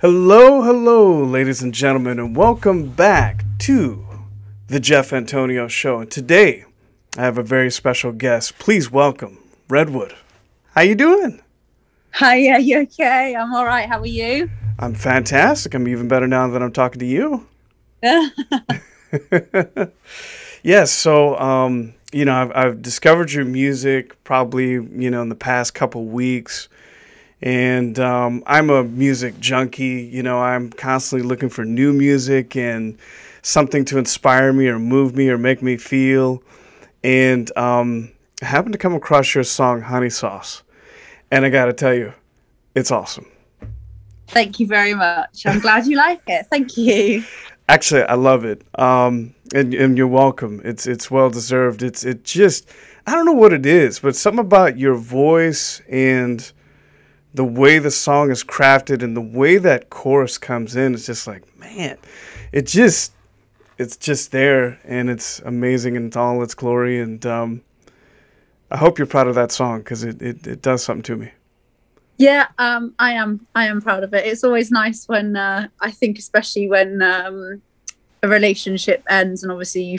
Hello, hello, ladies and gentlemen, and welcome back to the Geoff Antonio Show. And today, I have a very special guest. Please welcome Redwood. How you doing? Hi, yeah, you okay? I'm all right. How are you? I'm fantastic. I'm even better now that I'm talking to you. Yes, so, I've discovered your music probably, in the past couple weeks. And I'm a music junkie. I'm constantly looking for new music and something to inspire me or move me or make me feel. And I happened to come across your song, Honey Sauce. And I got to tell you, it's awesome. Thank you very much. I'm glad you like it. Thank you. Actually, I love it. And you're welcome. It's well deserved. It just, I don't know what it is, but something about your voice and the way the song is crafted and the way that chorus comes in, it's just like, man, it's just there, and it's amazing in all its glory. And I hope you're proud of that song because it does something to me. Yeah, I am proud of it. It's always nice when I think, especially when a relationship ends, and obviously you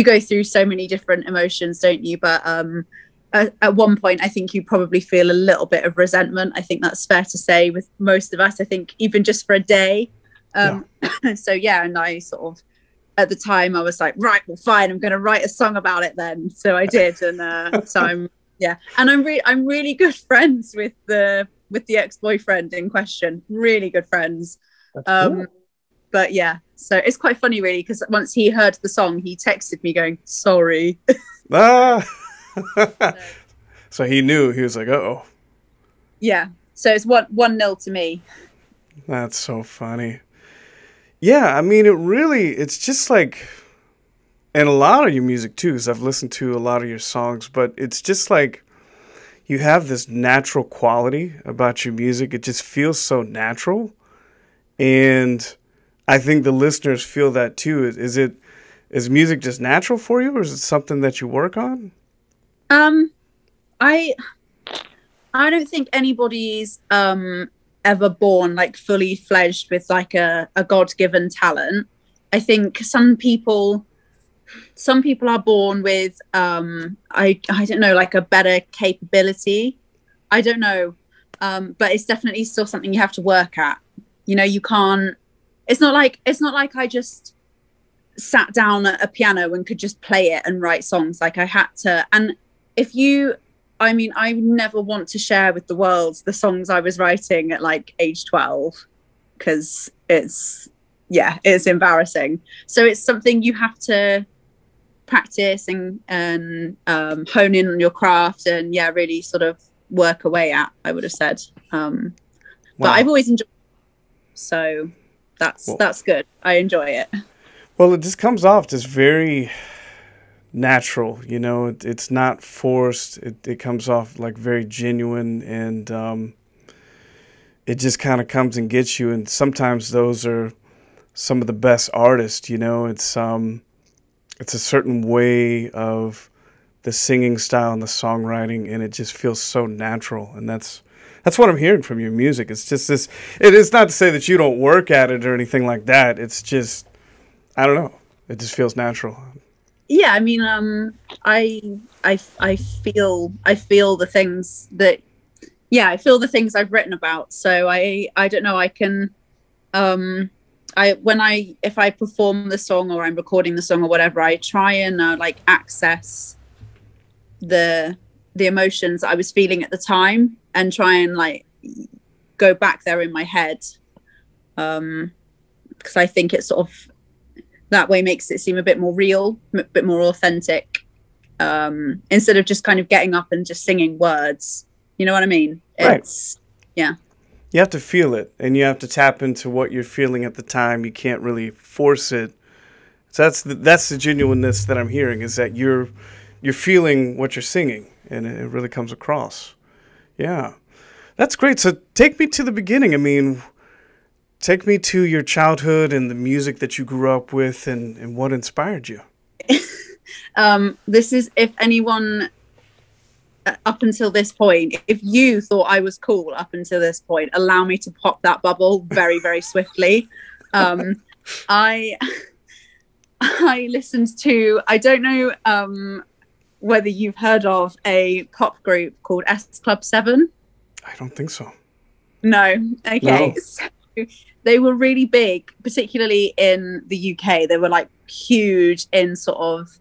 go through so many different emotions, don't you? But at one point, I think you probably feel a little bit of resentment. I think that's fair to say with most of us. I think even just for a day. So yeah, and I sort of, at the time, I was like, right, well, fine, I'm going to write a song about it then. So I did, and so I'm really good friends with the ex-boyfriend in question. Really good friends. Cool. But yeah, so it's quite funny really, because once he heard the song, he texted me going, sorry. So he knew. He was like, uh-oh. Yeah. So it's 1-0 to me. That's so funny. Yeah, I mean, it's just like, and a lot of your music too, because I've listened to a lot of your songs, but it's just like you have this natural quality about your music. It just feels so natural. And I think the listeners feel that too. Is music just natural for you, or is it something that you work on? I don't think anybody's ever born like fully fledged with like a God-given talent. I think some people are born with I don't know, like a better capability. I don't know. But it's definitely still something you have to work at. You can't, it's not like I just sat down at a piano and could just play it and write songs. Like I had to. And I never want to share with the world the songs I was writing at like age 12, because it's embarrassing. So it's something you have to practice and hone in on your craft and really sort of work away at, I would have said. But I've always enjoyed it, so that's good. I enjoy it. Well, it just comes off just very natural, it's not forced. It comes off like very genuine, and it just kind of comes and gets you. And sometimes those are some of the best artists. It's a certain way of the singing style and the songwriting, and it just feels so natural. And that's what I'm hearing from your music. It's just this. It is not to say that you don't work at it or anything like that. It's just, I don't know. It just feels natural. Yeah, I mean, I feel the things that, I feel the things I've written about. So I don't know. I can, if I perform the song or I'm recording the song or whatever, I try and like access the emotions I was feeling at the time and try and like go back there in my head, because I think it's sort of, that way makes it seem a bit more real, a bit more authentic, instead of just kind of getting up and just singing words. You know what I mean? It's, right. Yeah. You have to feel it, and you have to tap into what you're feeling at the time. You can't really force it. So that's the genuineness that I'm hearing, is that you're feeling what you're singing, and it really comes across. Yeah. That's great. So take me to the beginning. I mean, take me to your childhood and the music that you grew up with, and what inspired you. This is, if anyone up until this point, if you thought I was cool up until this point, allow me to pop that bubble very, very swiftly. I listened to, I don't know whether you've heard of a pop group called S Club 7. I don't think so. No. Okay. No. So they were really big, particularly in the UK. They were like huge in sort of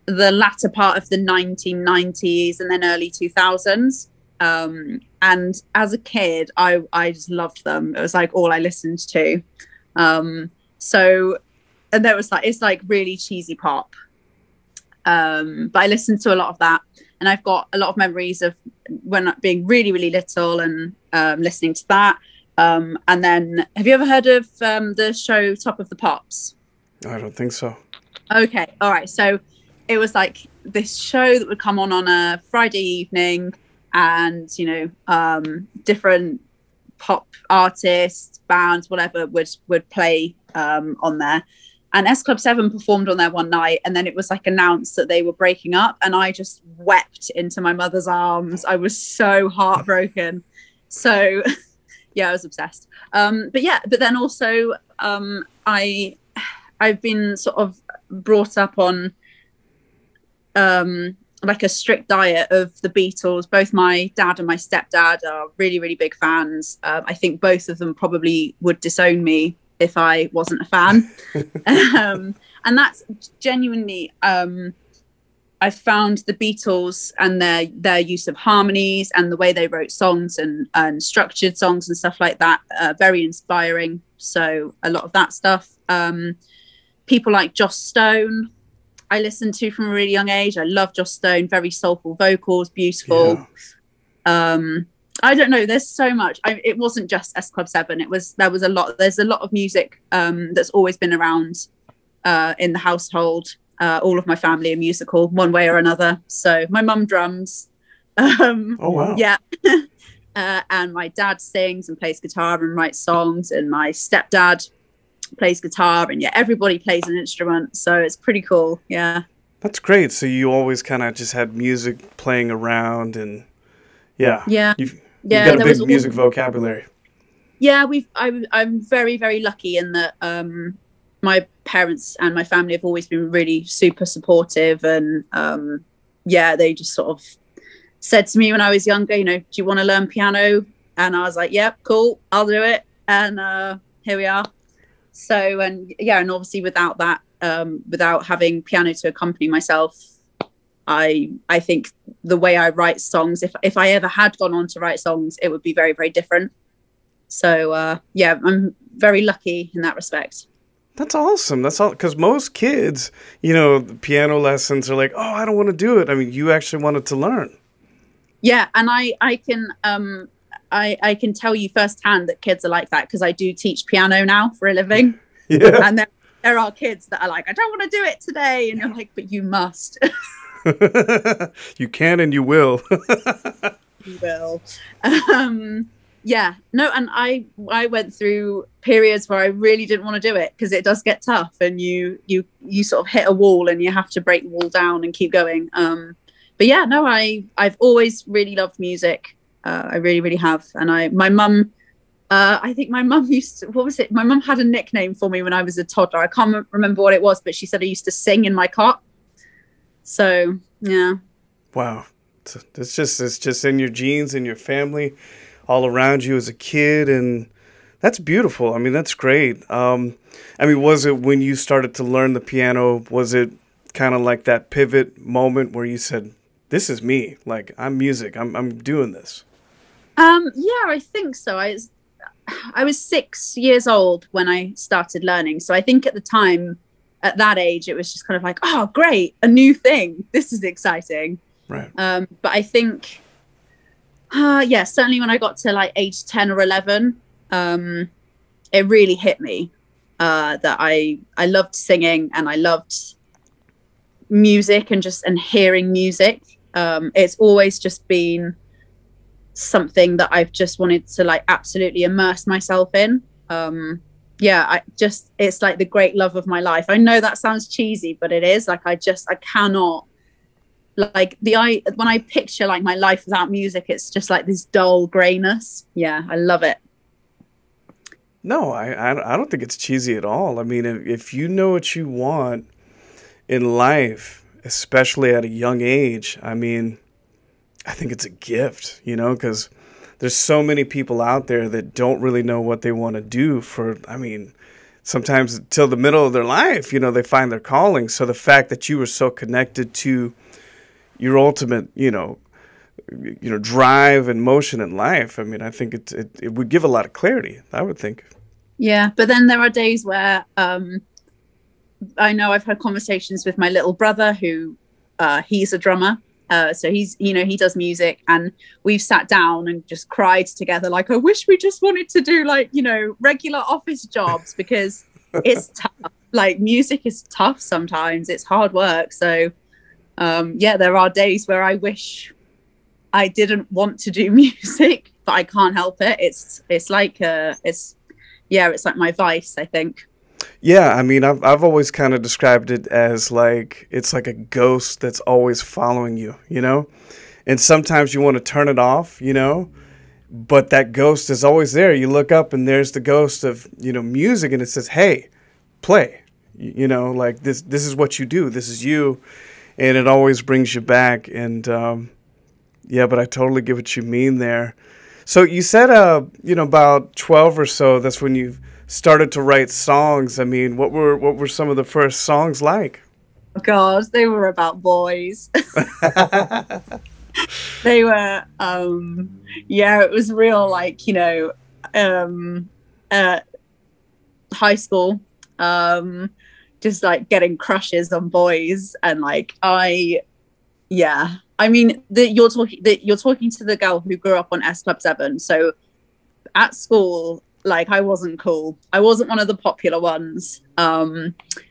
the latter part of the 1990s and then early 2000s. And as a kid, I just loved them. It was like all I listened to. So, and there was like, it's like really cheesy pop. But I listened to a lot of that, and I've got a lot of memories of when being really, really little and listening to that. And then, have you ever heard of the show Top of the Pops? I don't think so. Okay, all right. So it was like this show that would come on a Friday evening, and different pop artists, bands, whatever would play on there. And S Club 7 performed on there one night, and then it was like announced that they were breaking up, and I just wept into my mother's arms. I was so heartbroken. So yeah, I was obsessed. But then also I've been sort of brought up on like a strict diet of the Beatles. Both my dad and my stepdad are really, really big fans. I think both of them probably would disown me if I wasn't a fan. And that's genuinely, I found the Beatles and their use of harmonies and the way they wrote songs and structured songs and stuff like that very inspiring. So a lot of that stuff. People like Joss Stone, I listened to from a really young age. I love Joss Stone, very soulful vocals, beautiful. Yeah. I don't know. There's so much. It wasn't just S Club 7. There was a lot. There's a lot of music that's always been around in the household. All of my family are musical one way or another. So my mum drums. Oh wow! Yeah, and my dad sings and plays guitar and writes songs, and my stepdad plays guitar, and yeah, everybody plays an instrument. So it's pretty cool. Yeah, that's great. So you always kind of just had music playing around, and you've got a big music vocabulary. Yeah, I'm very, very lucky in that my parents and my family have always been really super supportive, and they just sort of said to me when I was younger, do you want to learn piano? And I was like, yep, cool, I'll do it. And here we are. So, and obviously without that, without having piano to accompany myself, I think the way I write songs, if I ever had gone on to write songs, it would be very, very different. So I'm very lucky in that respect. That's awesome. That's all, because most kids, the piano lessons are like, oh, I don't want to do it. I mean, you actually wanted to learn. Yeah, and I can tell you firsthand that kids are like that, because I do teach piano now for a living. Yeah. And there are kids that are like, I don't want to do it today. And you're like, but you must. You can and you will. You will. No, and I went through periods where I really didn't want to do it, because it does get tough, and you sort of hit a wall and you have to break the wall down and keep going. But yeah, no, I've always really loved music. I really, really have. And my mum, I think my mum used to, what was it? My mum had a nickname for me when I was a toddler. I can't remember what it was, but she said I used to sing in my cot. So, yeah. Wow. It's just in your genes, in your family, all around you as a kid. And that's beautiful. I mean, that's great. Was it when you started to learn the piano, was it kind of like that pivot moment where you said, this is me, like I'm music, I'm doing this? I think so. I was 6 years old when I started learning. So I think at the time, at that age, it was just kind of like, oh, great, a new thing. This is exciting. Right. But I think, certainly when I got to like age 10 or 11, it really hit me that I loved singing, and I loved music and hearing music. It's always just been something that I've just wanted to like absolutely immerse myself in. It's like the great love of my life. I know that sounds cheesy, but it is. Like I cannot, like when I picture like my life without music, it's just like this dull grayness. Yeah, I love it. No, I don't think it's cheesy at all. I mean, if you know what you want in life, especially at a young age, I mean, I think it's a gift, you know, because there's so many people out there that don't really know what they want to do for, I mean, sometimes till the middle of their life, you know, they find their calling. So the fact that you were so connected to your ultimate, drive and motion in life, I mean, I think it would give a lot of clarity, I would think. Yeah, but then there are days where I know I've had conversations with my little brother who he's a drummer. So he does music, and we've sat down and just cried together. Like, I wish we just wanted to do like, regular office jobs, because it's tough. Like, music is tough sometimes. It's hard work. So, there are days where I wish I didn't want to do music, but I can't help it. It's like my vice, I think. Yeah, I mean, I've always kind of described it as like, it's like a ghost that's always following you, you know? And sometimes you want to turn it off, you know? But that ghost is always there. You look up and there's the ghost of, music, and it says, hey, play. Like this is what you do. This is you. And it always brings you back. And but I totally get what you mean there. So you said, about 12 or so, that's when you started to write songs. I mean, what were some of the first songs like? Oh God, they were about boys. They were, it was real, like, high school, just like getting crushes on boys. And like, I mean, you're talking to the girl who grew up on S Club 7. So at school, like, I wasn't cool. I wasn't one of the popular ones.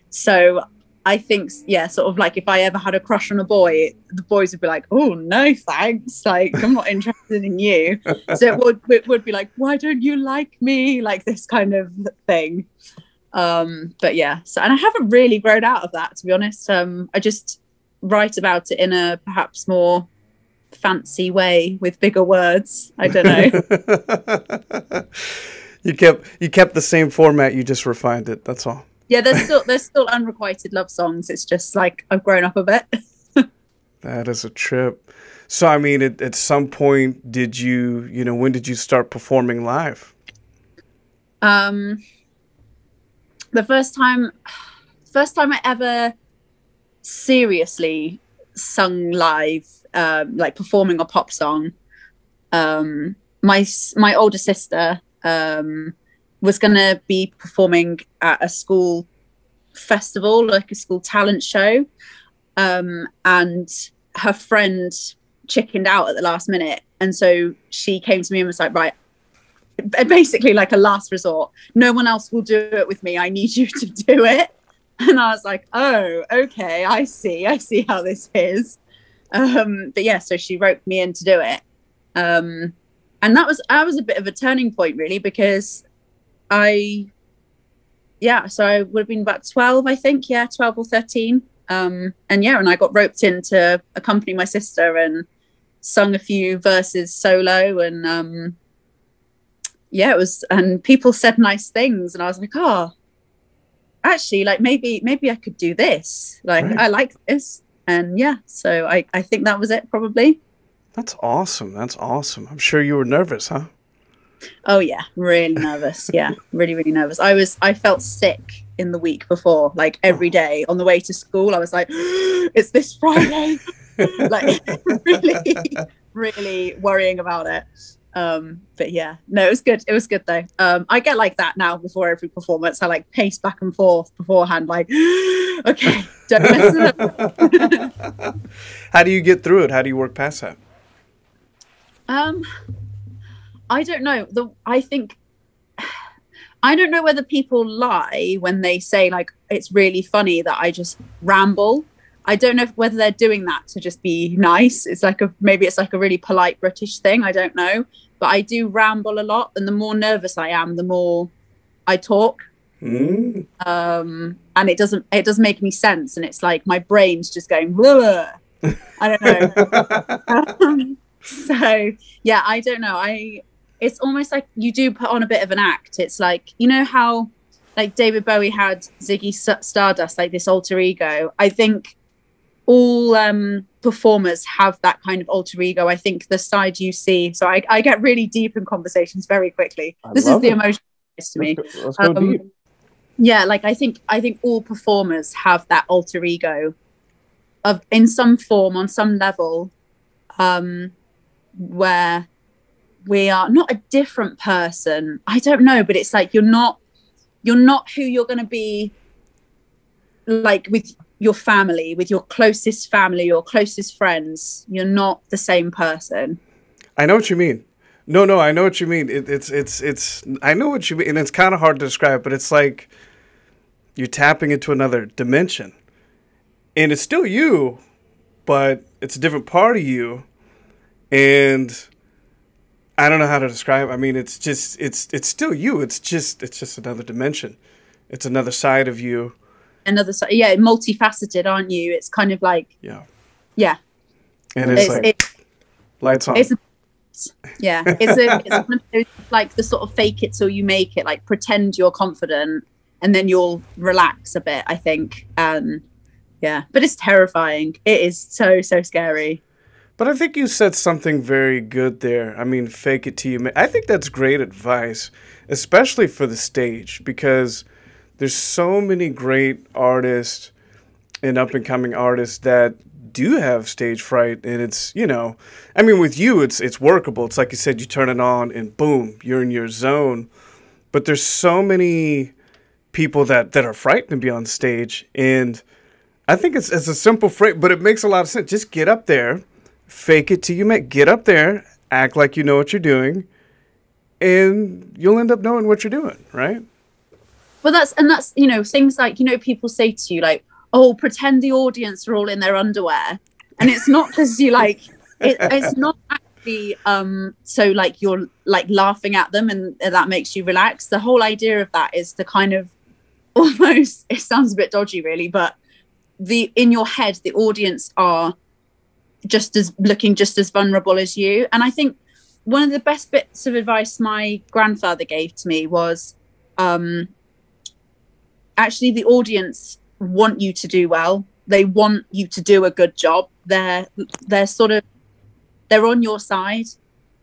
So I think, sort of like if I ever had a crush on a boy, the boys would be like, oh, no, thanks. Like, I'm not interested in you. So it would be like, why don't you like me? Like this kind of thing. But yeah, so, and I haven't really grown out of that, to be honest. I just write about it in a perhaps more fancy way with bigger words. I don't know. You kept the same format, you just refined it, that's all. Yeah, there's still unrequited love songs. It's just like I've grown up a bit. That is a trip. So I mean, at some point, did you when did you start performing live? The first time I ever seriously sung live, like performing a pop song, my older sister was going to be performing at a school festival, like a school talent show. And her friend chickened out at the last minute. And so she came to me and was like, right, basically like a last resort. No one else will do it with me. I need you to do it. And I was like, oh, okay, I see how this is. But yeah, so she roped me in to do it. And that was a bit of a turning point, really, because so I would have been about 12, I think. Yeah, 12 or 13. And I got roped in to accompany my sister and sung a few verses solo. And it was, and people said nice things. And I was like, oh, actually, like maybe I could do this. Like, right. I like this. And so I think that was it, probably. That's awesome. That's awesome. I'm sure you were nervous, huh? Oh yeah, really nervous. Yeah, really, really nervous. I felt sick in the week before, like every day on the way to school. I was like, it's this Friday. Like really, really worrying about it. But yeah, no, it was good. It was good though. I get like that now before every performance. I like pace back and forth beforehand, like, okay, don't mess it up. How do you get through it? How do you work past that? I don't know. I don't know whether people lie when they say like it's really funny that I just ramble. I don't know whether they're doing that to just be nice. It's like maybe it's like a really polite British thing. I don't know, but I do ramble a lot, and the more nervous I am, the more I talk. And it doesn't make any sense, and it's like my brain's just going blah. I don't know. So yeah, I don't know. It's almost like you do put on a bit of an act. It's like, you know how like David Bowie had Ziggy Stardust, like this alter ego. I think all performers have that kind of alter ego. I think the side you see, so I get really deep in conversations very quickly. This is the emotion to me. Let's go deep. Yeah, like I think all performers have that alter ego of in some form, on some level, where we are not a different person. I don't know, but it's like you're not who you're going to be, like with your family, with your closest family, your closest friends. You're not the same person. I know what you mean. No, I know what you mean. It's I know what you mean, and it's kind of hard to describe, but it's like you're tapping into another dimension, and it's still you, but it's a different part of you, and I don't know how to describe. I mean, it's just it's still you. It's just another dimension. It's another side of you. Another side, yeah, multifaceted, aren't you? It's kind of like yeah. And it's lights on. It's like the sort of fake it till you make it, like pretend you're confident and then you'll relax a bit, I think. Yeah, but it's terrifying. It is so scary. But I think you said something very good there. I mean, fake it till you make. I think that's great advice, especially for the stage, because there's so many great artists and up-and-coming artists that do have stage fright, and it's, you know, I mean, with you, it's workable. It's like you said, you turn it on, and boom, you're in your zone. But there's so many people that are frightened to be on stage, and I think it's a simple phrase, but it makes a lot of sense. Just get up there, fake it till you make. Get up there, act like you know what you're doing, and you'll end up knowing what you're doing, right? Well, that's you know, things like, you know, people say to you like, oh, pretend the audience are all in their underwear, and it's not because you like it's not actually so like you're like laughing at them and that makes you relax. The whole idea of that is to kind of almost, it sounds a bit dodgy really, but in your head the audience are looking just as vulnerable as you. And I think one of the best bits of advice my grandfather gave to me was actually the audience want you to do well. They want you to do a good job. They're on your side.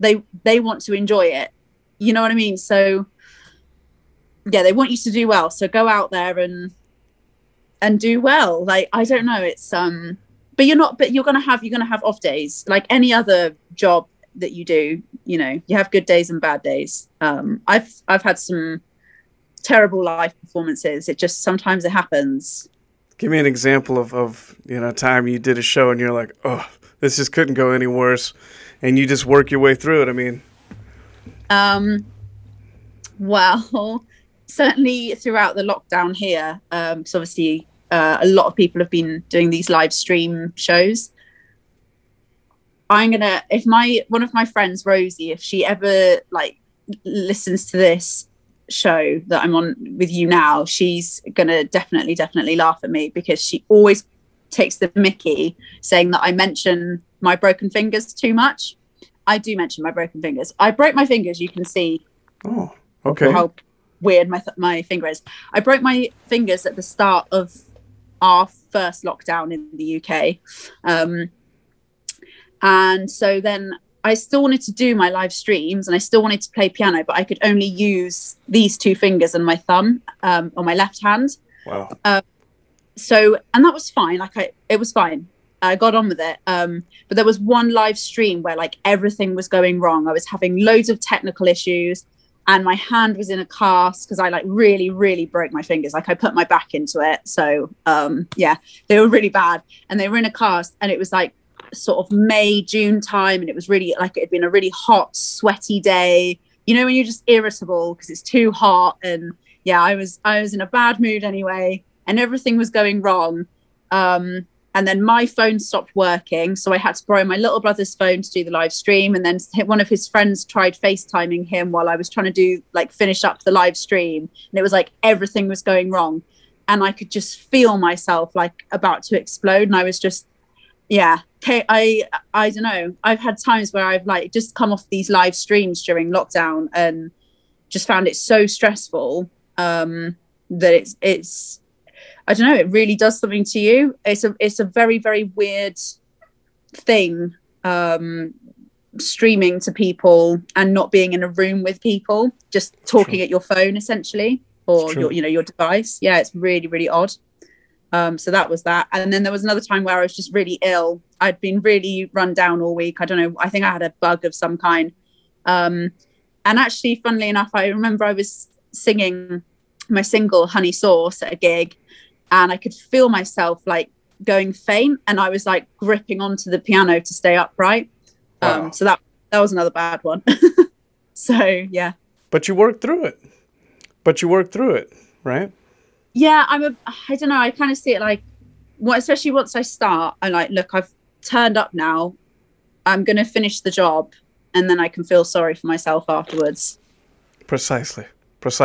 They want to enjoy it. You know what I mean? So yeah, they want you to do well. So go out there and do well. Like, I don't know, it's but you're gonna have off days like any other job that you do. You know, you have good days and bad days. I've had some terrible live performances. It just sometimes it happens. Give me an example of you know, time you did a show and you're like, oh, this just couldn't go any worse, and you just work your way through it. I mean, well, certainly throughout the lockdown here, because obviously a lot of people have been doing these live stream shows. If one of my friends, Rosie, if she ever like listens to this show that I'm on with you now, she's gonna definitely laugh at me, because she always takes the mickey saying that I mention my broken fingers too much. I do mention my broken fingers. I broke my fingers. You can see how weird my finger is. I broke my fingers at the start of our first lockdown in the UK, and so then I still wanted to do my live streams and I still wanted to play piano, but I could only use these two fingers and my thumb on my left hand. Wow. And that was fine. It was fine. I got on with it. But there was one live stream where like everything was going wrong. I was having loads of technical issues and my hand was in a cast because I like really broke my fingers. Like I put my back into it. So yeah, they were really bad and they were in a cast, and it was like sort of May, June time, and it was really like it had been a really hot, sweaty day, you know, when you're just irritable because it's too hot. And yeah, I was in a bad mood anyway, and everything was going wrong. and then my phone stopped working, so I had to borrow my little brother's phone to do the live stream. And then one of his friends tried FaceTiming him while I was trying to do like finish up the live stream, and it was like everything was going wrong, and I could just feel myself like about to explode. And I was just, yeah, okay, I don't know. I've had times where I've like just come off these live streams during lockdown and just found it so stressful that it's I don't know, it really does something to you. It's a very, very weird thing, streaming to people and not being in a room with people, just talking at your phone essentially, or your device. Yeah, it's really, really odd. So that was that. And then there was another time where I was just really ill. I'd been really run down all week. I don't know, I think I had a bug of some kind. And actually, funnily enough, I remember I was singing my single Honey Sauce at a gig, and I could feel myself like going faint, and I was like gripping onto the piano to stay upright. Wow. So that was another bad one. So yeah. But you worked through it. Right? Yeah, I don't know, I kind of see it like, especially once I start, I'm like, look, I've turned up now, I'm going to finish the job, and then I can feel sorry for myself afterwards. Precisely.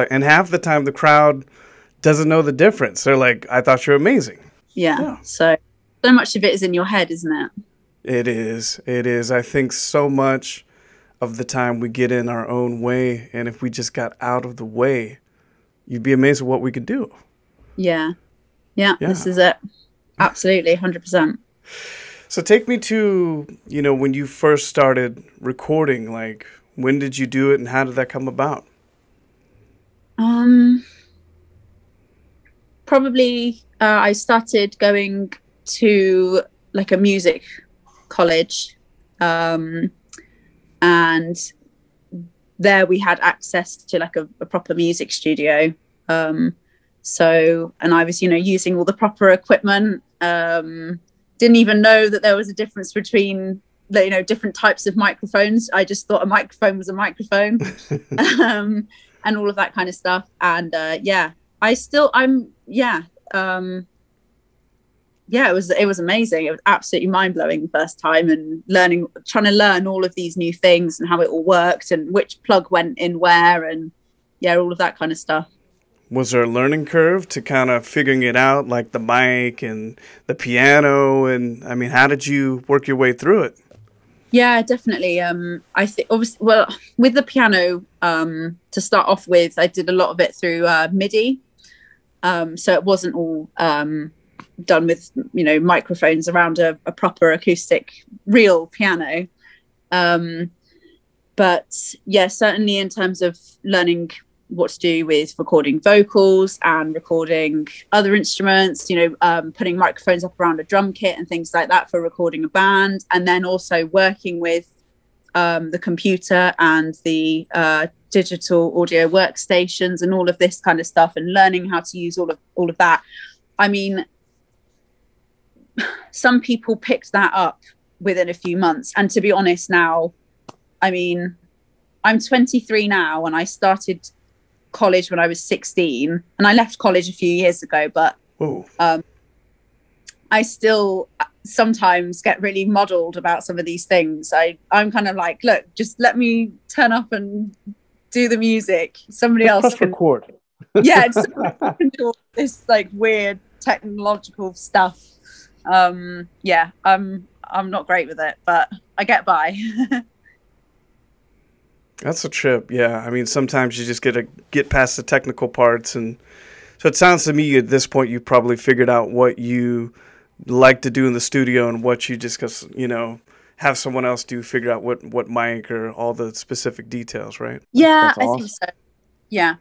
And half the time the crowd doesn't know the difference. They're like, I thought you're amazing. Yeah. So much of it is in your head, isn't it? It is. I think so much of the time we get in our own way, and if we just got out of the way, you'd be amazed at what we could do. Yeah. This is it. Absolutely, 100%. So take me to, when you first started recording, like, when did you do it and how did that come about? Probably I started going to like a music college, and there we had access to like a proper music studio. So, and I was, using all the proper equipment. Didn't even know that there was a difference between, different types of microphones. I just thought a microphone was a microphone, and all of that kind of stuff. And it was amazing. It was absolutely mind blowing the first time, and trying to learn all of these new things and how it all worked and which plug went in where, and all of that kind of stuff. Was there a learning curve to kind of figuring it out, like the mic and the piano? And I mean, how did you work your way through it? Yeah, definitely. I think, obviously, well, with the piano, to start off with, I did a lot of it through MIDI. So it wasn't all done with, microphones around a proper acoustic real piano. But yeah, certainly in terms of learning what to do with recording vocals and recording other instruments, putting microphones up around a drum kit and things like that for recording a band, and then also working with the computer and the digital audio workstations and all of this kind of stuff, and learning how to use all of that. I mean, some people picked that up within a few months, and to be honest now, I mean, I'm 23 now, and I started college when I was 16, and I left college a few years ago, but I still sometimes get really muddled about some of these things. I'm kind of like, look, just let me turn up and do the music. Somebody else can record. Yeah, just can do all this like weird technological stuff. I'm not great with it, but I get by. That's a trip, yeah. I mean, sometimes you just get past the technical parts, and so it sounds to me at this point you probably figured out what you like to do in the studio and what you just have someone else figure out what mic or all the specific details, right? Yeah, I think so. Yeah.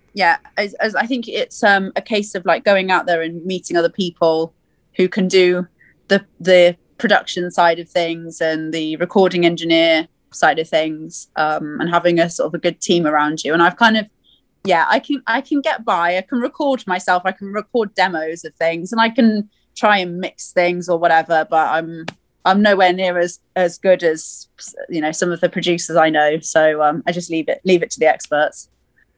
As I think it's a case of like going out there and meeting other people who can do the production side of things and the recording engineer side of things, and having a sort of a good team around you. And I've kind of, I can get by. I can record myself. I can record demos of things, and I can try and mix things or whatever. But I'm nowhere near as good as some of the producers I know. So I just leave it to the experts.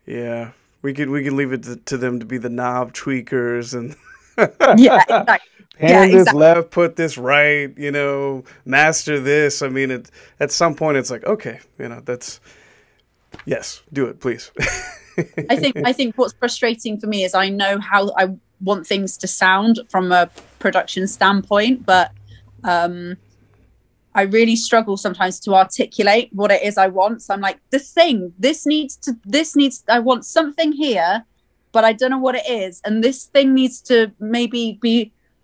Yeah, we could leave it to them to be the knob tweakers and yeah, exactly. hand this left, put this right, you know, master this. I mean, at some point it's like, okay, you know, yes, do it, please. I think what's frustrating for me is I know how I want things to sound from a production standpoint, but I really struggle sometimes to articulate what it is I want. So I'm like, I want something here, but I don't know what it is. And this thing needs to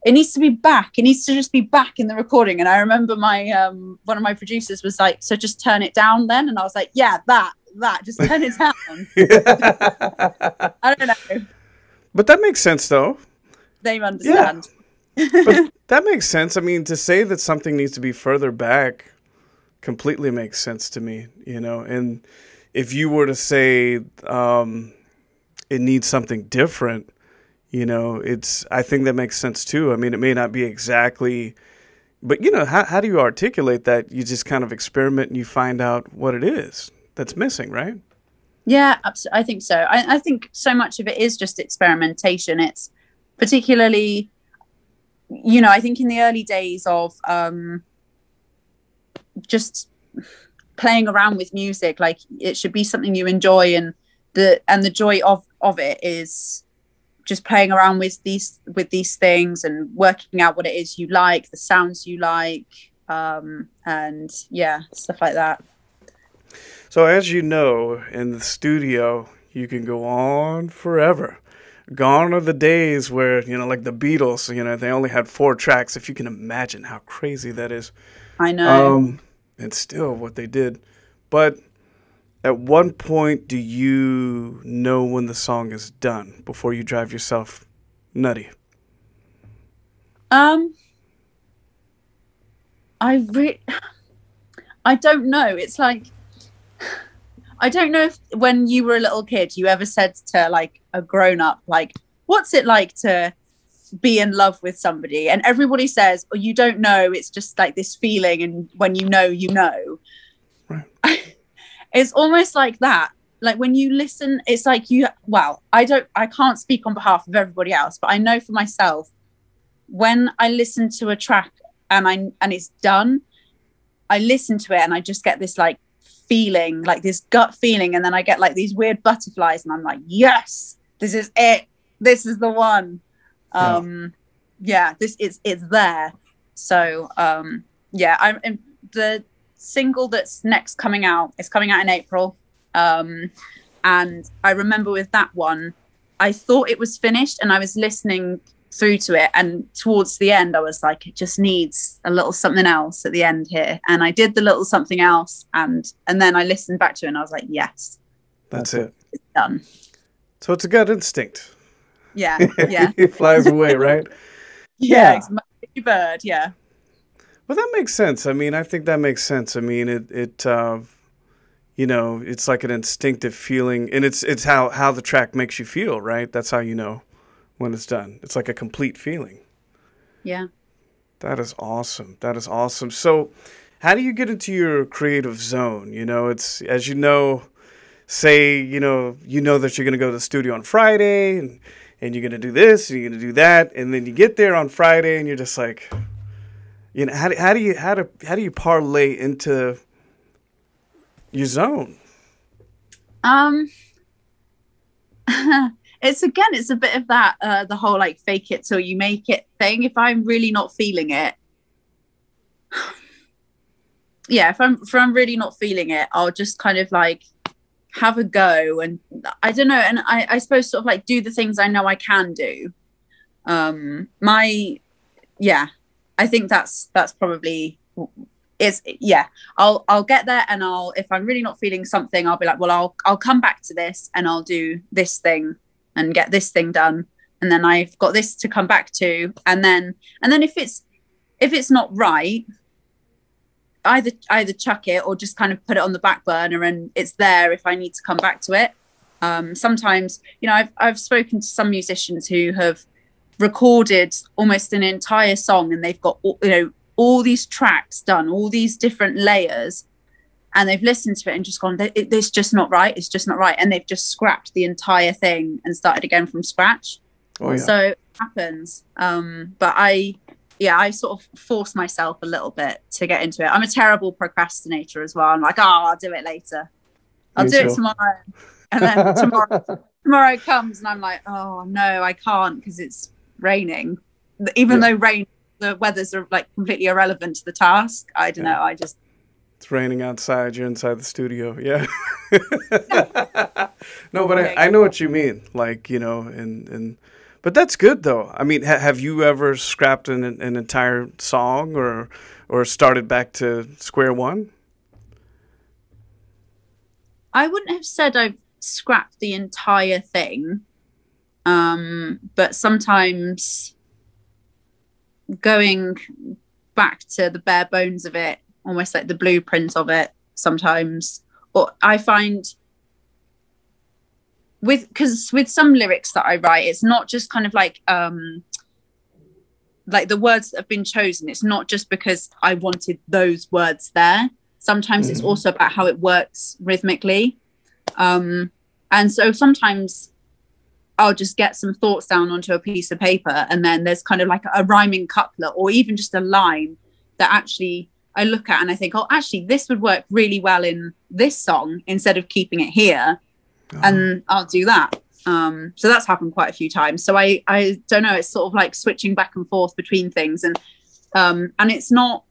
it needs to be back. It needs to just be back in the recording. And I remember my one of my producers was like, so just turn it down then. And I was like, yeah, that, just turn it down. I don't know. But that makes sense though. They understand. Yeah. But that makes sense. I mean, to say that something needs to be further back completely makes sense to me, you know. And if you were to say it needs something different, you know, I think that makes sense too. I mean, it may not be exactly, but you know, how do you articulate that? You just kind of experiment and you find out what it is that's missing, right? Yeah, I think so. I think so much of it is just experimentation. It's particularly, you know, I think in the early days of just playing around with music, like it should be something you enjoy, and the joy of it is just playing around with these things and working out what it is you like, the sounds you like, and yeah, stuff like that. So as you know, in the studio, you can go on forever. Gone are the days where, you know, like the Beatles, you know, they only had 4 tracks. If you can imagine how crazy that is. I know. And still what they did. But at one point, do you know when the song is done before you drive yourself nutty? I don't know. It's like, I don't know if when you were a little kid, you ever said to like a grown up, like, what's it like to be in love with somebody? And everybody says, oh, you don't know. It's just like this feeling. And when you know, you know. Right. It's almost like that. Like when you listen, it's like I can't speak on behalf of everybody else, but I know for myself, when I listen to a track and it's done, I listen to it and I just get this like feeling, like this gut feeling, and then I get like these weird butterflies and I'm like, yes, this is it, this is the one. It's there. So I'm the single that's next coming out in April, and I remember with that one I thought it was finished and I was listening through to it, and towards the end I was like, it just needs a little something else at the end here, and I did the little something else, and then I listened back to it and I was like, yes, that's it, it's done. So it's a gut instinct. Yeah It flies away, right? Yeah, it's my bird. Yeah. Well, that makes sense. I mean, I think that makes sense. I mean, it you know, it's like an instinctive feeling, and it's how the track makes you feel, right? That's how you know when it's done. It's like a complete feeling. Yeah. That is awesome. That is awesome. So how do you get into your creative zone? You know, it's, as you know, say, you know that you're going to go to the studio on Friday and you're going to do this and you're going to do that. And then you get there on Friday and you're just like, you know, how do you parlay into your zone? It's a bit of that, the whole like fake it till you make it thing. If I'm really not feeling it, if I'm really not feeling it, I'll just kind of like have a go, and I don't know, and I suppose sort of like do the things I know I can do. I think that's probably I'll get there, and if I'm really not feeling something, I'll be like, well, I'll come back to this and I'll do this thing and get this thing done, and then I've got this to come back to, and then if it's not right, either chuck it or just kind of put it on the back burner, and it's there if I need to come back to it. Sometimes, you know, I've spoken to some musicians who have recorded almost an entire song, and they've got, you know, all these tracks done, all these different layers, and they've listened to it and just gone, it's just not right. It's just not right. And they've just scrapped the entire thing and started again from scratch. Oh, yeah. So it happens. But I yeah, I sort of force myself a little bit to get into it. I'm a terrible procrastinator as well. I'm like, oh, I'll do it later. I'll do it tomorrow. And then tomorrow comes and I'm like, oh no, I can't because it's raining. Even though the weathers are like completely irrelevant to the task. I don't know. It's raining outside. You're inside the studio. Yeah. No, but I know what you mean. Like, you know, but that's good though. I mean, have you ever scrapped an entire song or started back to square one? I wouldn't have said I've scrapped the entire thing. But sometimes going back to the bare bones of it, almost like the blueprint of it sometimes, or I find because with some lyrics that I write, it's not just kind of like the words that have been chosen. It's not just because I wanted those words there. Sometimes it's also about how it works rhythmically. And so sometimes I'll just get some thoughts down onto a piece of paper, and then there's kind of like a rhyming couplet or even just a line that actually I look at and I think, oh, actually this would work really well in this song instead of keeping it here. And I'll do that. So that's happened quite a few times. So I don't know, it's sort of like switching back and forth between things, and it's not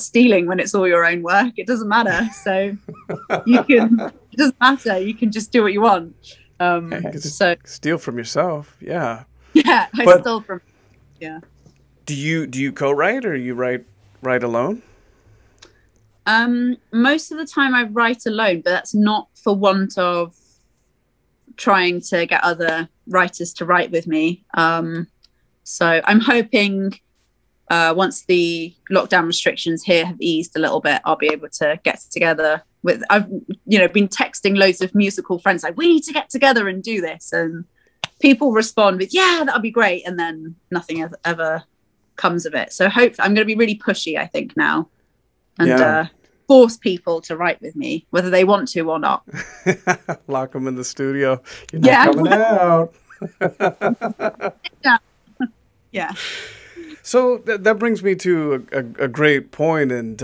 stealing when it's all your own work. It doesn't matter. So it doesn't matter. You can just do what you want. So steal from yourself. Yeah. Yeah. I stole from. Yeah. Do you co-write or you write alone? Most of the time I write alone, but that's not for want of trying to get other writers to write with me. So I'm hoping once the lockdown restrictions here have eased a little bit, I'll be able to get together with, I've, been texting loads of musical friends like, we need to get together and do this. And people respond with, yeah, that'll be great. And then nothing ever comes of it. So I'm going to be really pushy, I think, now. And force people to write with me, whether they want to or not. Lock them in the studio. You're not coming out. Yeah. So that brings me to a great point, and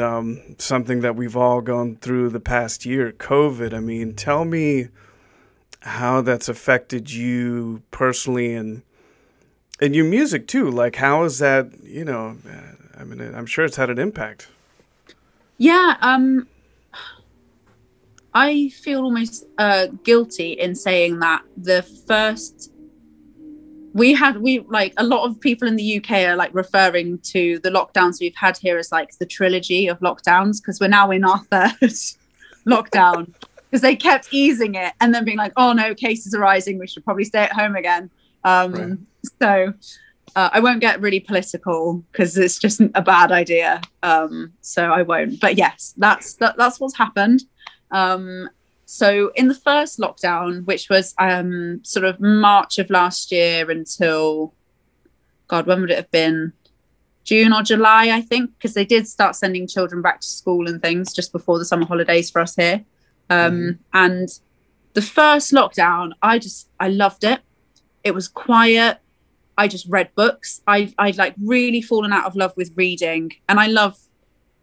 something that we've all gone through the past year, COVID. I mean, tell me how that's affected you personally and your music too. Like, how is that, I mean, I'm sure it's had an impact. Yeah, I feel almost guilty in saying that the first we like a lot of people in the UK are like referring to the lockdowns we've had here as like the trilogy of lockdowns, because we're now in our third lockdown, because they kept easing it and then being like, oh no, cases are rising, we should probably stay at home again. Right. So I won't get really political because it's just a bad idea. So I won't. But yes, that's what's happened. So in the first lockdown, which was sort of March of last year until, God, when would it have been? June or July, I think, because they did start sending children back to school and things just before the summer holidays for us here. And the first lockdown, I loved it. It was quiet. I just read books. I'd like really fallen out of love with reading, and I love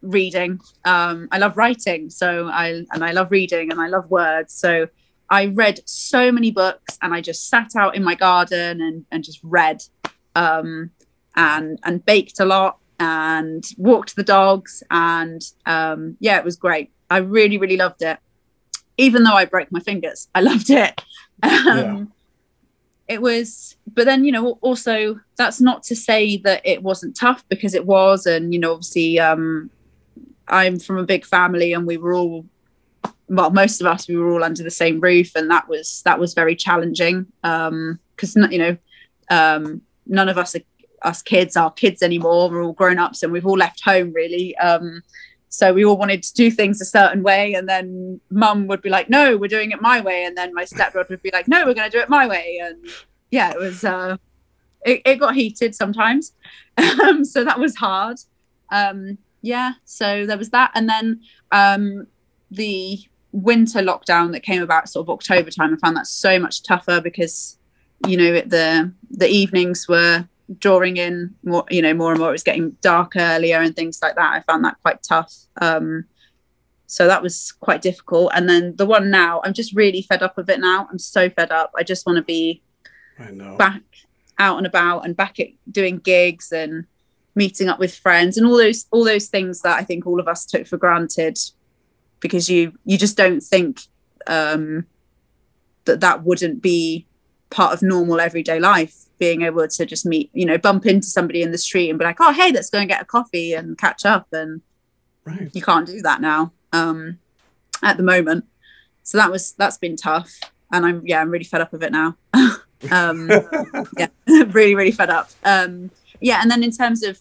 reading. I love writing. So I love reading and I love words. So I read so many books, and I just sat out in my garden and just read, and baked a lot and walked the dogs. And it was great. I really, really loved it. Even though I broke my fingers, I loved it. It was, but then, also that's not to say that it wasn't tough, because it was. And, obviously, I'm from a big family, and we were all, well, most of us, we were all under the same roof. And that was very challenging. Because, none of us kids are kids anymore. We're all grown ups, and we've all left home, really. So we all wanted to do things a certain way, and then mum would be like, no, we're doing it my way. And then my stepdad would be like, no, we're going to do it my way. And it was, it got heated sometimes. So that was hard. So there was that. And then the winter lockdown that came about sort of October time, I found that so much tougher, because, the evenings were drawing in more, you know, more and more. It was getting dark earlier and things like that. I found that quite tough. So that was quite difficult. And then the one now, I'm just really fed up of it now. I'm so fed up. I just want to be back out and about and back at doing gigs and meeting up with friends and all those things that I think all of us took for granted, because you just don't think that wouldn't be part of normal everyday life, being able to just meet, you know, bump into somebody in the street and be like, oh, hey, let's go and get a coffee and catch up. And you can't do that now at the moment. So that's been tough. And I'm really fed up of it now. Really, really fed up. And then in terms of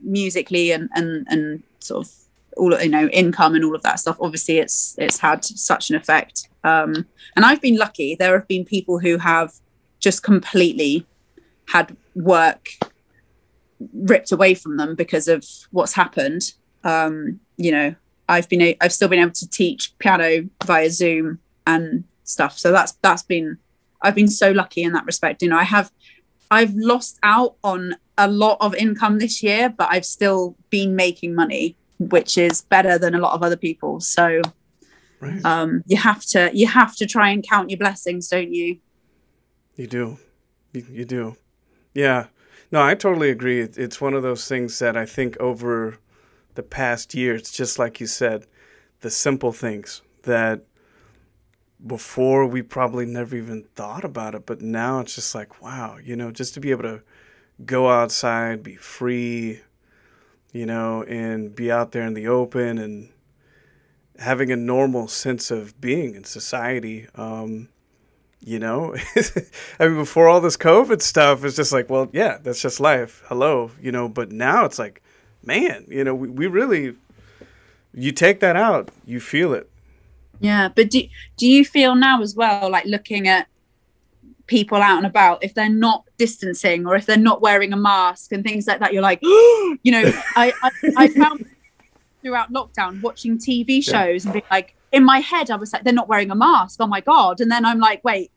musically and sort of all, you know, income and all of that stuff, obviously it's had such an effect. And I've been lucky. There have been people who have just completely had work ripped away from them because of what's happened. You know, I've still been able to teach piano via Zoom and stuff. So I've been so lucky in that respect. You know, I've lost out on a lot of income this year, but I've still been making money, which is better than a lot of other people. So you have to try and count your blessings, don't you? You do. You do. Yeah. No, I totally agree. It's one of those things that I think over the past year, it's just like you said, the simple things that before we probably never even thought about it, but now it's just like, wow, you know, just to be able to go outside, be free, you know, and be out there in the open and having a normal sense of being in society. You know, I mean, before all this COVID stuff, it's just like, well, yeah, that's just life. Hello, you know, but now it's like, man, you know, we really, you take that out, you feel it. Yeah. But do you feel now as well, like looking at people out and about, if they're not distancing or if they're not wearing a mask and things like that, you're like, oh, you know, I found throughout lockdown watching TV shows and being like, in my head, I was like, they're not wearing a mask. Oh my God. And then I'm like, wait,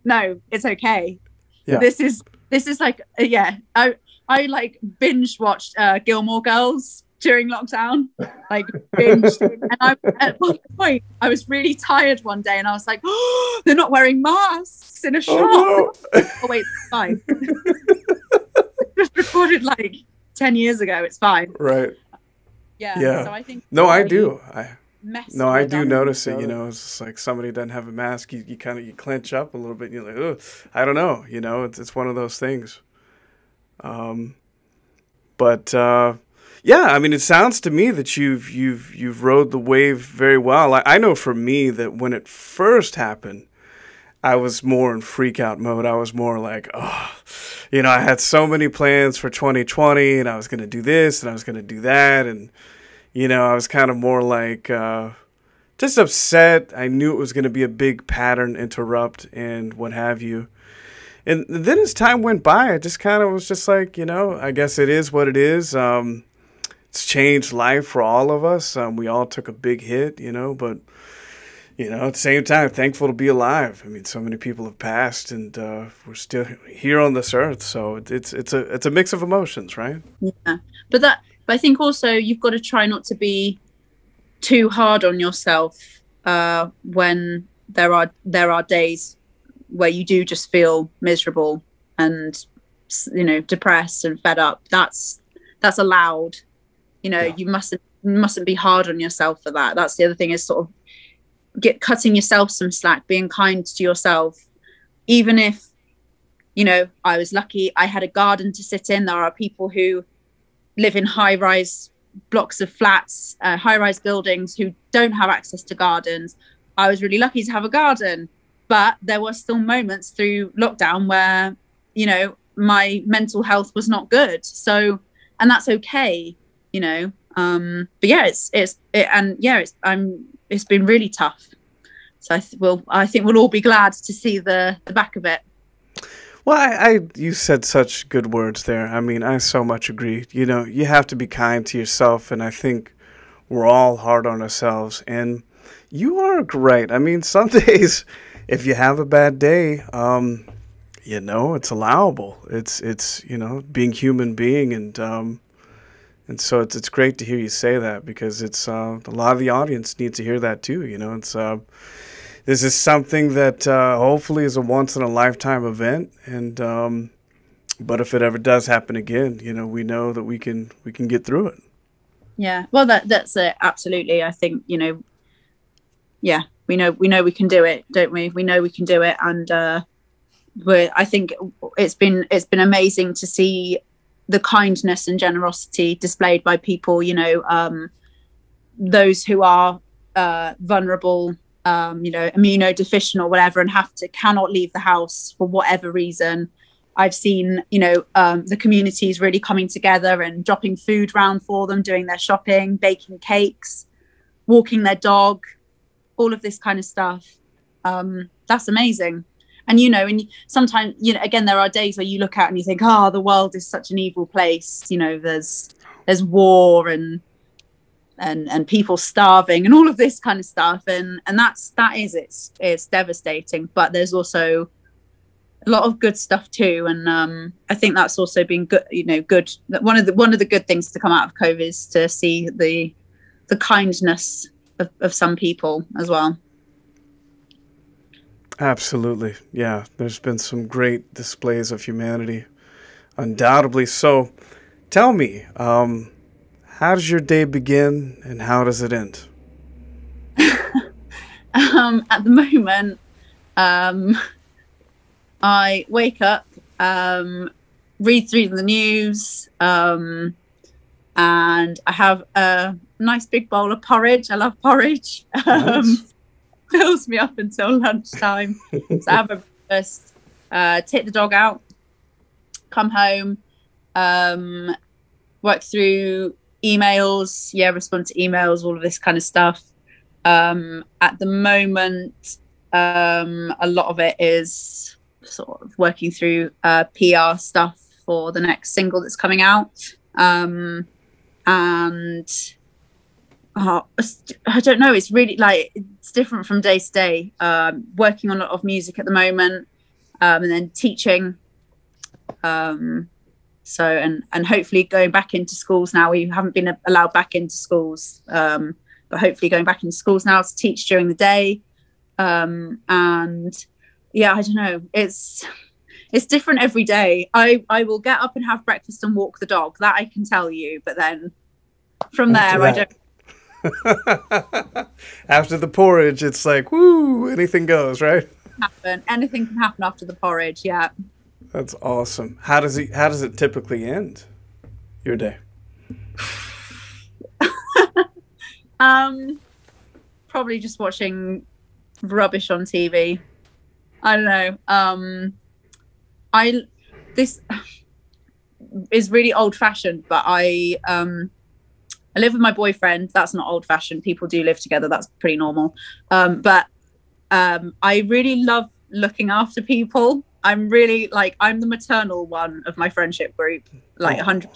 no, it's okay. Yeah. This is like, I like binge watched Gilmore Girls during lockdown, like binge. And at one point I was really tired one day and I was like, oh, they're not wearing masks in a shop. Oh, no. Oh wait, it's fine. It was recorded like 10 years ago. It's fine. Right. Yeah. So I think. No, I do. I do notice it, you know, it's just like somebody doesn't have a mask, you kind of, you clench up a little bit and you're like, oh, I don't know, you know, it's one of those things. Yeah, I mean, it sounds to me that you've rode the wave very well. I know for me that when it first happened, I was more in freak out mode. I was more like, oh, you know, I had so many plans for 2020 and I was going to do this and I was going to do that. And, you know, I was kind of more like just upset. I knew it was going to be a big pattern interrupt and what have you. And then as time went by, I just kind of was just like, you know, I guess it is what it is. It's changed life for all of us. We all took a big hit, you know, but, you know, at the same time, thankful to be alive. I mean, so many people have passed and we're still here on this earth. So it's a mix of emotions, right? Yeah. But I think also you've got to try not to be too hard on yourself when there are days where you do just feel miserable and, you know, depressed and fed up. That's allowed. You know, you mustn't be hard on yourself for that. That's the other thing, is sort of cutting yourself some slack, being kind to yourself. Even if, you know, I was lucky, I had a garden to sit in. There are people who live in high-rise blocks of flats, high-rise buildings, who don't have access to gardens. I was really lucky to have a garden, but there were still moments through lockdown where, you know, my mental health was not good. So, and that's okay, you know. But yeah, it's been really tough. So I think we'll all be glad to see the back of it. Well, you said such good words there. I mean, I so much agree. You know, you have to be kind to yourself, and I think we're all hard on ourselves. And you are great. I mean, some days, if you have a bad day, you know, it's allowable. It's you know, being human being, and so it's great to hear you say that, because it's a lot of the audience needs to hear that too. You know, it's this is something that hopefully is a once in a lifetime event, and but if it ever does happen again, you know, we know that we can get through it. Yeah, well, that's it. Absolutely. I think, you know, yeah, we know we can do it, don't we? We know we can do it, and I think it's been amazing to see the kindness and generosity displayed by people, you know, those who are vulnerable, you know, immunodeficient or whatever, and cannot leave the house for whatever reason. I've seen, you know, the communities really coming together and dropping food round for them, doing their shopping, baking cakes, walking their dog, all of this kind of stuff. That's amazing. And, you know, and sometimes, you know, again, there are days where you look out and you think, oh, the world is such an evil place. You know, there's war and people starving and all of this kind of stuff. And it's devastating. But there's also a lot of good stuff too. And I think that's also been good, you know, good. One of the good things to come out of COVID is to see the kindness of some people as well. Absolutely. Yeah, there's been some great displays of humanity, undoubtedly. So tell me, how does your day begin and how does it end? At the moment, I wake up, read through the news, and I have a nice big bowl of porridge. I love porridge. Nice. Fills me up until lunchtime. So I have a breakfast, take the dog out, come home, work through emails, respond to emails, all of this kind of stuff. At the moment, a lot of it is sort of working through PR stuff for the next single that's coming out. And I don't know, it's really like, it's different from day to day. Working on a lot of music at the moment, and then teaching. So, and hopefully going back into schools now. We haven't been allowed back into schools, but hopefully going back into schools now to teach during the day. And yeah, I don't know, it's different every day. I will get up and have breakfast and walk the dog, that I can tell you, but then from there I don't. After the porridge, it's like, woo, anything goes, right? Anything can happen after the porridge. Yeah, that's awesome. How does it typically end your day? Probably just watching rubbish on TV. I don't know. This is really old fashioned, but I live with my boyfriend. That's not old fashioned. People do live together. That's pretty normal. But I really love looking after people. I'm really I'm the maternal one of my friendship group, 100%.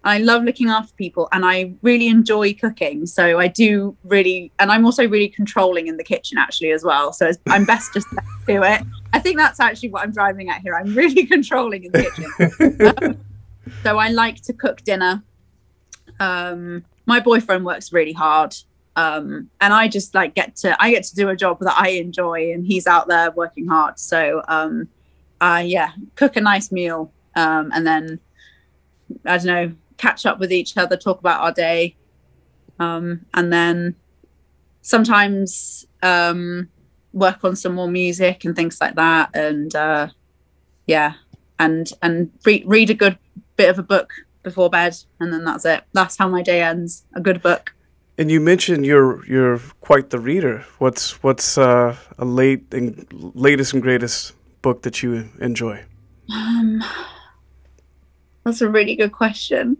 I love looking after people and I really enjoy cooking. So I do really, and I'm also really controlling in the kitchen actually as well. So I'm best just to do it. I think that's actually what I'm driving at here. I'm really controlling in the kitchen. So I like to cook dinner. My boyfriend works really hard, and I just get to do a job that I enjoy, and he's out there working hard. So cook a nice meal, and then I don't know, catch up with each other, talk about our day, and then sometimes work on some more music and things like that, and and read a good bit of a book before bed, and then that's it. That's how my day ends. A good book. And you mentioned you're quite the reader. What's a latest and greatest book that you enjoy? That's a really good question.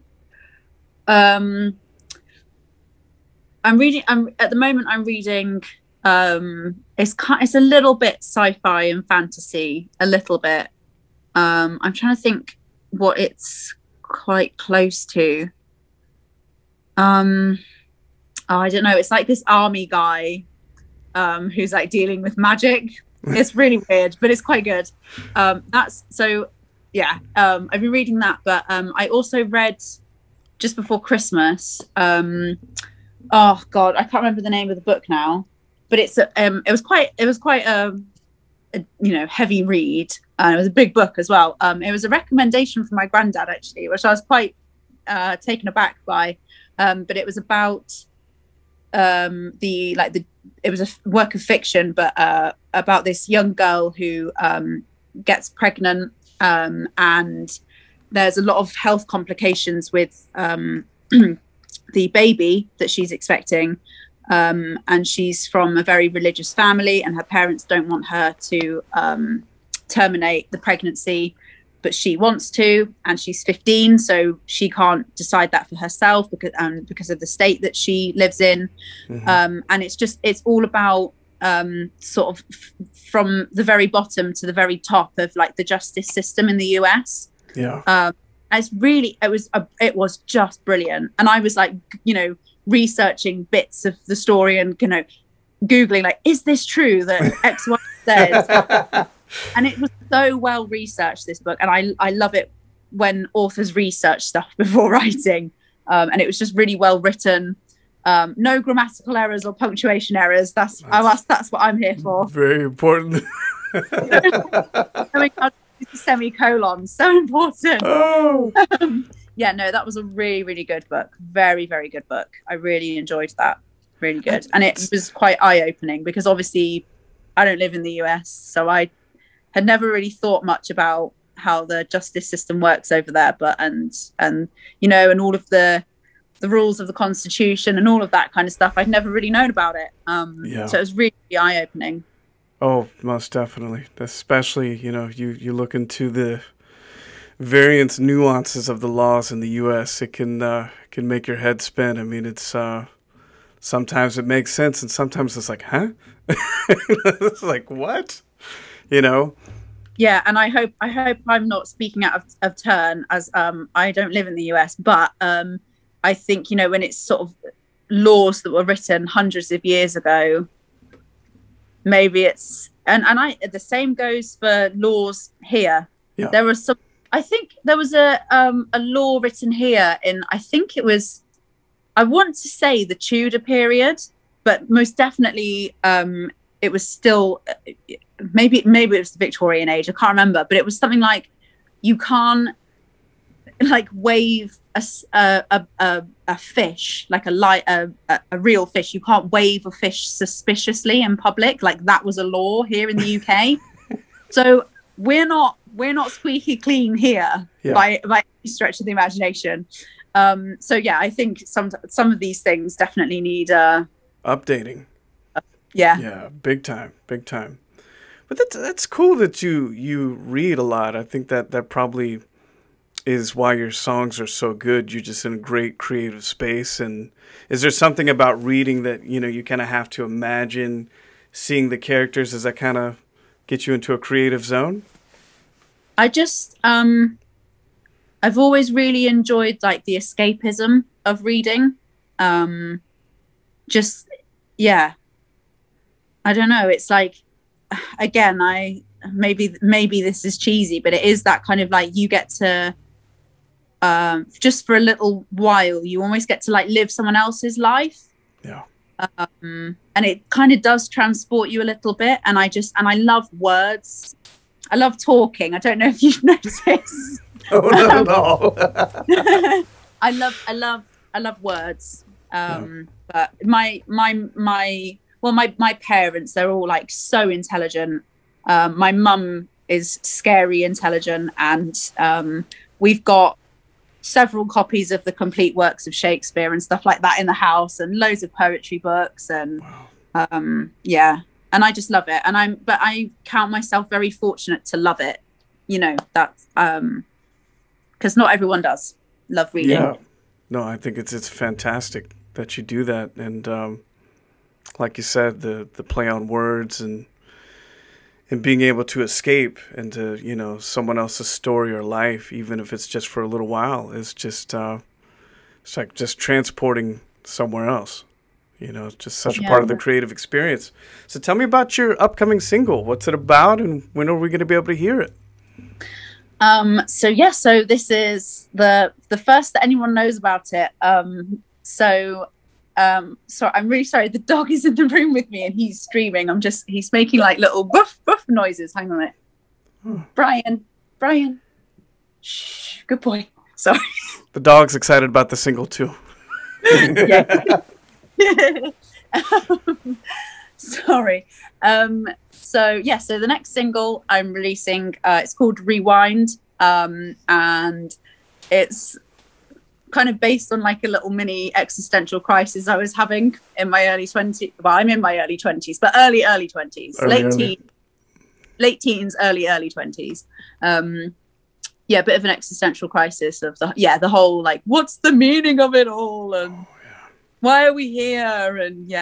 I'm reading. At the moment I'm reading. It's a little bit sci-fi and fantasy, a little bit. I'm trying to think what it's quite close to. I don't know, it's like this army guy who's dealing with magic, It's really weird, but it's quite good. That's so, yeah. I've been reading that, but I also read just before Christmas. Oh God, I can't remember the name of the book now, but it was quite a heavy read. It was a big book as well. It was a recommendation from my granddad actually, which I was quite taken aback by. But it was about it was a work of fiction, but about this young girl who gets pregnant, and there's a lot of health complications with the baby that she's expecting, and she's from a very religious family, and her parents don't want her to terminate the pregnancy, but she wants to, and she's 15, so she can't decide that for herself because of the state that she lives in. And it's all about sort of from the very bottom to the very top of like the justice system in the US. It was just brilliant, and I was like, researching bits of the story and googling like, is this true that X, Y, Z? And it was so well researched, this book, and I love it when authors research stuff before writing. And it was just really well written. No grammatical errors or punctuation errors. That's what I'm here for. Very important. Semicolon, so important. Oh. Yeah, no, that was a really, really good book. Very, very good book. I really enjoyed that. Really good. And it was quite eye-opening because obviously I don't live in the US, so I had never really thought much about how the justice system works over there, and all of the rules of the Constitution and all of that kind of stuff. I'd never really known about it. So it was really eye-opening. Oh, most definitely. Especially, you look into the various nuances of the laws in the U.S. It can make your head spin. I mean, it's sometimes it makes sense, and sometimes it's like, huh? It's like, what? Yeah, and I hope I'm not speaking out of turn, as I don't live in the US, but I think when it's sort of laws that were written hundreds of years ago, maybe it's and the same goes for laws here. Yeah. There was I think there was a law written here in, I think it was, I want to say the Tudor period, but most definitely it was still maybe it was the Victorian age. I can't remember, but it was something like you can't like wave a fish, like a real fish. You can't wave a fish suspiciously in public. Like that was a law here in the UK. So we're not squeaky clean here by any stretch of the imagination. So yeah, I think some of these things definitely need updating. Yeah, big time. But that's cool that you read a lot. I think that probably is why your songs are so good. You're just in a great creative space. And is there something about reading that you kind of have to imagine seeing the characters? Does that kind of get you into a creative zone? I just I've always really enjoyed like the escapism of reading. I don't know, it's like, again, maybe this is cheesy, but it is that kind of like, you get to just for a little while, you almost get to like live someone else's life. Yeah. And it kind of does transport you a little bit. And I love words. I love talking. I don't know if you've noticed. Oh, not at all. I love words. But my parents, they're all like so intelligent. My mum is scary intelligent, and we've got several copies of the complete works of Shakespeare and stuff like that in the house, and loads of poetry books, and and I just love it. And but I count myself very fortunate to love it. That's because not everyone does love reading. Yeah, no, I think it's fantastic that you do that, and like you said, the play on words and being able to escape into someone else's story or life, even if it's just for a little while, is just it's like just transporting somewhere else. You know, it's just such a part of the creative experience. So tell me about your upcoming single. What's it about, and when are we going to be able to hear it? So this is the first that anyone knows about it. So I'm really sorry. The dog is in the room with me and he's screaming. He's making like little woof woof noises. Hang on a minute. Brian. Shh, good boy. Sorry. The dog's excited about the single too. Yeah. Sorry. So the next single I'm releasing, it's called Rewind, and it's kind of based on like a little mini existential crisis I was having in my early 20s. Well, I'm in my early 20s, but early 20s, late teens, early 20s. Bit of an existential crisis of the whole like, what's the meaning of it all, and why are we here? And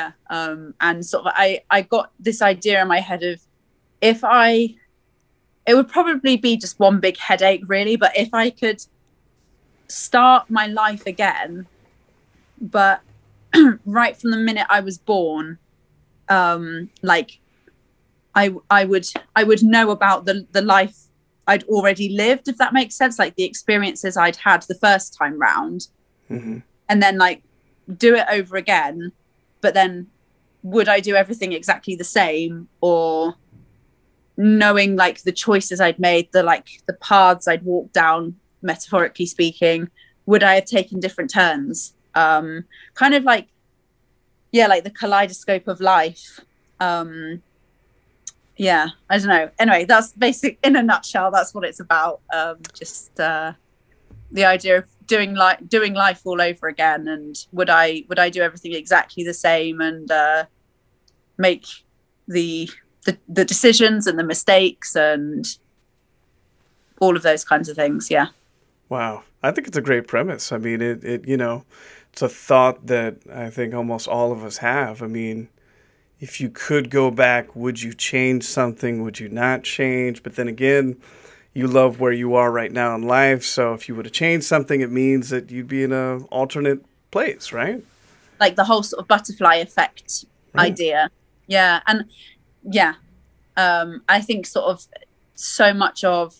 and sort of I got this idea in my head of it would probably be just one big headache really, but if I could start my life again, but right from the minute I was born, like I would know about the life I'd already lived, if that makes sense, like the experiences I'd had the first time round, and then like do it over again, but then would I do everything exactly the same, or knowing like the choices I'd made, the paths I'd walked down, metaphorically speaking, would I have taken different turns? Kind of like the kaleidoscope of life. I don't know. Anyway, that's basic in a nutshell. That's what it's about. The idea of doing life all over again, and would I do everything exactly the same, and make the decisions and the mistakes and all of those kinds of things. Yeah. Wow, I think it's a great premise. I mean, it it's a thought that I think almost all of us have. I mean, if you could go back, would you change something? Would you not change? But then again, you love where you are right now in life. So if you would have changed something, it means that you'd be in an alternate place, right? Like the whole sort of butterfly effect idea. Yeah. And I think sort of so much of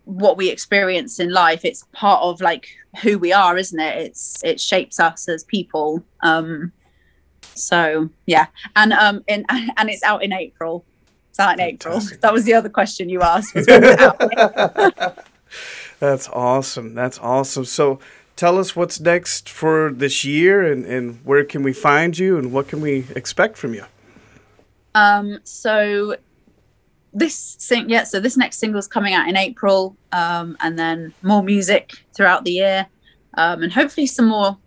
what we experience in life, it's part of like who we are, isn't it? It shapes us as people. So yeah. And it's out in April. It's out in April. That was the other question you asked. Was when it's out. That's awesome. That's awesome. So tell us what's next for this year, and where can we find you, and what can we expect from you? So this next single is coming out in April, and then more music throughout the year, and hopefully some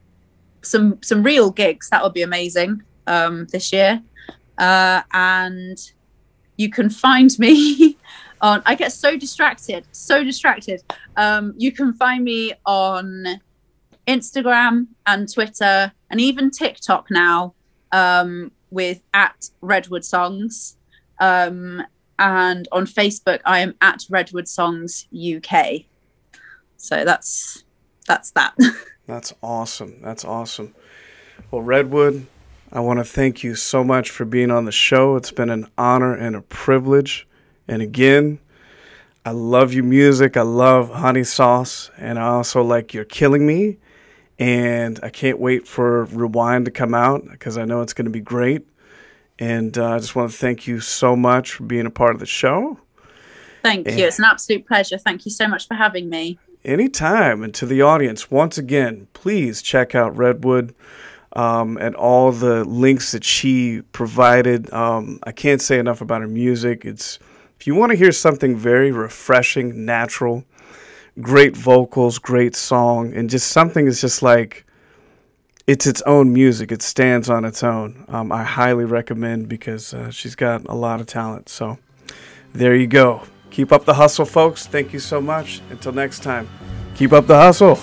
real gigs. That would be amazing this year. And you can find me on, I get so distracted. You can find me on Instagram and Twitter and even TikTok now, with @Redwood Songs. And on Facebook, I am @Redwood Songs UK. So that's that. That's awesome. That's awesome. Well, Redwood, I want to thank you so much for being on the show. It's been an honor and a privilege. And again, I love your music. I love Honey Sauce. And I also like You're Killing Me. And I can't wait for Rewind to come out, because I know it's going to be great. And I just want to thank you so much for being a part of the show. Thank you. It's an absolute pleasure. Thank you so much for having me. Anytime. And to the audience, once again, please check out Redwood and all the links that she provided. I can't say enough about her music. If you want to hear something very refreshing, natural, great vocals, great song, and just something that's just like, it's its own music. It stands on its own. I highly recommend, because she's got a lot of talent. So there you go. Keep up the hustle, folks. Thank you so much. Until next time, keep up the hustle.